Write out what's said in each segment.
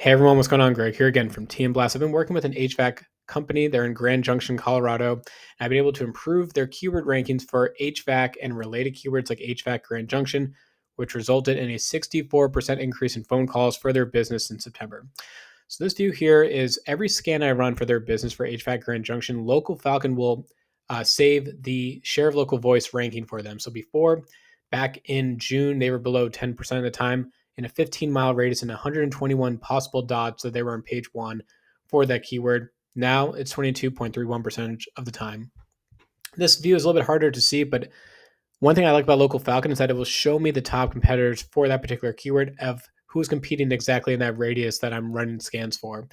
Hey everyone, what's going on? Greg here again from TM Blast. I've been working with an HVAC company. They're in Grand Junction, Colorado. And I've been able to improve their keyword rankings for HVAC and related keywords like HVAC Grand Junction, which resulted in a 64% increase in phone calls for their business in September. So this view here is every scan I run for their business for HVAC Grand Junction, Local Falcon will save the share of local voice ranking for them. So before, back in June, they were below 10% of the time in a 15-mile radius and 121 possible dots that they were on page one for that keyword. Now it's 22.31% of the time. This view is a little bit harder to see, but one thing I like about Local Falcon is that it will show me the top competitors for that particular keyword of who's competing exactly in that radius that I'm running scans for.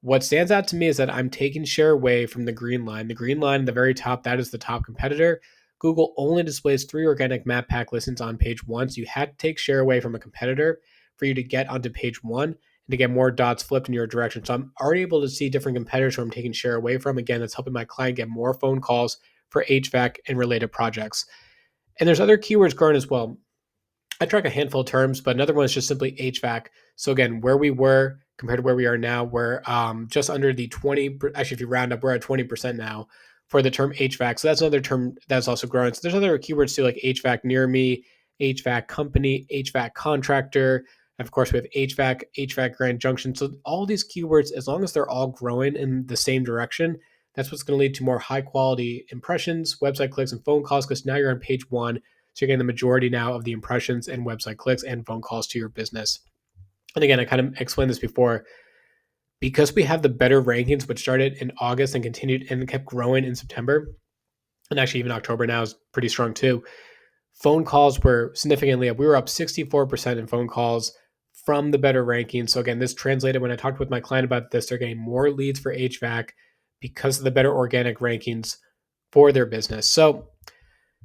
What stands out to me is that I'm taking share away from the green line. The green line at the very top, that is the top competitor. Google only displays 3 organic map pack listings on page one. So you had to take share away from a competitor for you to get onto page one and to get more dots flipped in your direction. So I'm already able to see different competitors who I'm taking share away from. Again, that's helping my client get more phone calls for HVAC and related projects. And there's other keywords growing as well. I track a handful of terms, but another one is just simply HVAC. So again, where we were compared to where we are now, we're just under the 20. Actually, if you round up, we're at 20% now for the term HVAC. So that's another term that's also growing. So there's other keywords too, like HVAC Near Me, HVAC Company, HVAC Contractor. And of course, we have HVAC Grand Junction. So all these keywords, as long as they're all growing in the same direction, that's what's going to lead to more high quality impressions, website clicks, and phone calls. Because now you're on page one. So you're getting the majority now of the impressions and website clicks and phone calls to your business. And again, I kind of explained this before. Because we have the better rankings, which started in August and continued and kept growing in September, and actually even October now is pretty strong too. Phone calls were significantly up. We were up 64% in phone calls from the better rankings. So again, this translated when I talked with my client about this, they're getting more leads for HVAC because of the better organic rankings for their business. So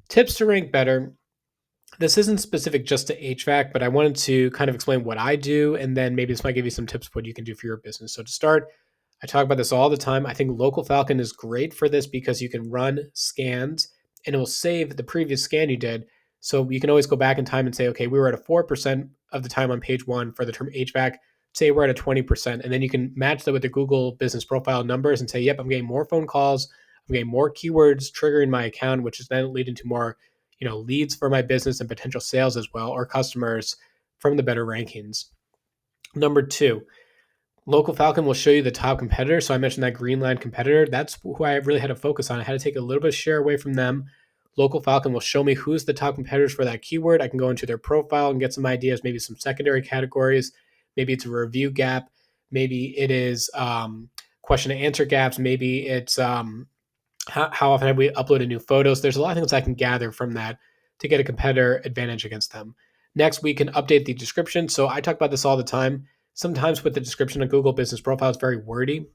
tips to rank better. This isn't specific just to HVAC, but I wanted to kind of explain what I do, and then maybe this might give you some tips of what you can do for your business. So to start, I talk about this all the time. I think Local Falcon is great for this because you can run scans and it will save the previous scan you did. So you can always go back in time and say, okay, we were at a 4% of the time on page one for the term HVAC. Say we're at a 20%. And then you can match that with the Google business profile numbers and say, yep, I'm getting more phone calls. I'm getting more keywords triggering my account, which is then leading to more leads for my business and potential sales as well, or customers from the better rankings. Number two, Local Falcon will show you the top competitor. So I mentioned that green line competitor. That's who I really had to focus on. I had to take a little bit of share away from them. Local Falcon will show me who's the top competitors for that keyword. I can go into their profile and get some ideas, maybe some secondary categories. Maybe it's a review gap. Maybe it is question and answer gaps. Maybe it's how often have we uploaded new photos? There's a lot of things I can gather from that to get a competitor advantage against them. Next, we can update the description. So I talk about this all the time. Sometimes with the description of Google Business Profile, it's very wordy.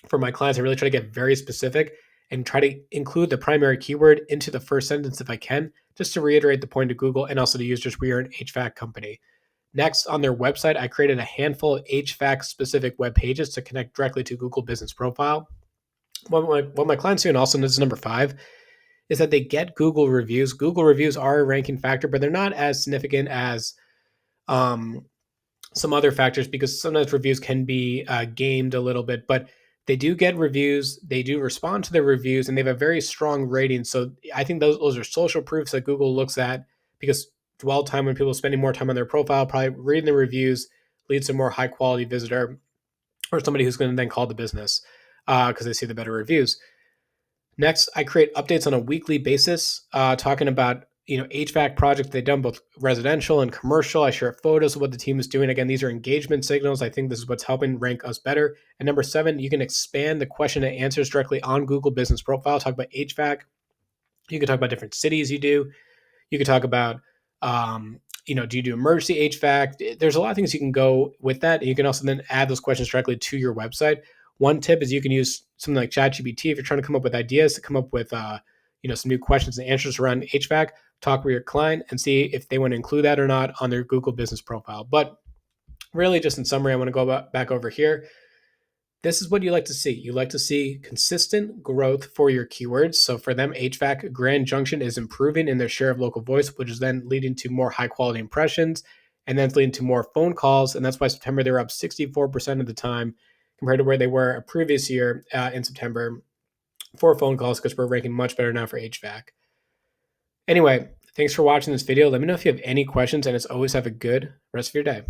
For my clients, I really try to get very specific and try to include the primary keyword into the first sentence if I can, just to reiterate the point to Google and also to users, we are an HVAC company. Next, on their website, I created a handful of HVAC-specific web pages to connect directly to Google Business Profile. What my clients do, and also this is number 5, is that they get Google reviews. Google reviews are a ranking factor, but they're not as significant as some other factors because sometimes reviews can be gamed a little bit, but they do get reviews. They do respond to their reviews, and they have a very strong rating. So I think those are social proofs that Google looks at because dwell time, when people are spending more time on their profile, probably reading the reviews leads to more high quality visitor or somebody who's going to then call the business because they see the better reviews. Next, I create updates on a weekly basis, talking about HVAC projects they've done, both residential and commercial. I share photos of what the team is doing. Again, these are engagement signals. I think this is what's helping rank us better. And number 7, you can expand the question and answers directly on Google Business Profile. Talk about HVAC. You can talk about different cities you do. You can talk about, do you do emergency HVAC? There's a lot of things you can go with that. And you can also then add those questions directly to your website. One tip is you can use something like ChatGPT if you're trying to come up with ideas to come up with some new questions and answers around HVAC. Talk with your client and see if they want to include that or not on their Google Business Profile. But really, just in summary, I want to go back over here. This is what you like to see. You like to see consistent growth for your keywords. So for them, HVAC Grand Junction is improving in their share of local voice, which is then leading to more high quality impressions and then it's leading to more phone calls. And that's why September they were up 64% of the time compared to where they were a previous year in September for phone calls, because we're ranking much better now for HVAC. Anyway, thanks for watching this video. Let me know if you have any questions, and as always, have a good rest of your day.